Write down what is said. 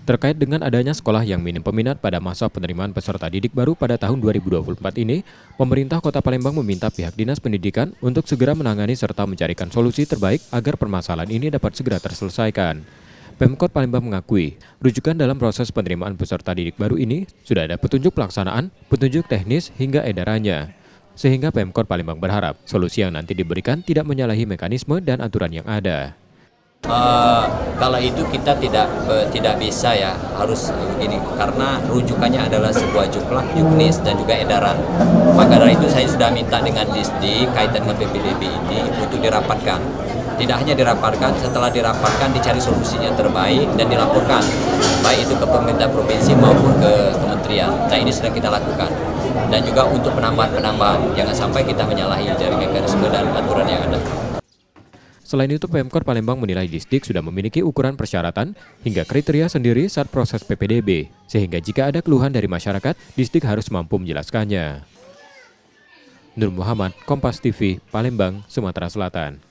Terkait dengan adanya sekolah yang minim peminat pada masa penerimaan peserta didik baru pada tahun 2024 ini, pemerintah Kota Palembang meminta pihak Dinas Pendidikan untuk segera menangani serta mencarikan solusi terbaik agar permasalahan ini dapat segera terselesaikan. Pemkot Palembang mengakui, rujukan dalam proses penerimaan peserta didik baru ini sudah ada petunjuk pelaksanaan, petunjuk teknis hingga edarannya. Sehingga Pemkot Palembang berharap solusi yang nanti diberikan tidak menyalahi mekanisme dan aturan yang ada. Kalau itu kita tidak bisa ya, harus begini, karena rujukannya adalah sebuah juknis dan juga edaran. Maka dari itu saya sudah minta dengan Disdik kaitan dengan PPDB ini untuk dirapatkan. Tidak hanya dirapatkan, setelah dirapatkan dicari solusinya terbaik dan dilaporkan, baik itu ke pemerintah provinsi maupun ke kementerian. Nah, ini sedang kita lakukan. Dan juga untuk penambahan-penambahan, jangan sampai kita menyalahi dari mekanisme dan aturan yang ada. Selain itu, Pemkot Palembang menilai Disdik sudah memiliki ukuran persyaratan hingga kriteria sendiri saat proses PPDB, sehingga jika ada keluhan dari masyarakat, Disdik harus mampu menjelaskannya. Nur Muhammad, Kompas TV, Palembang, Sumatera Selatan.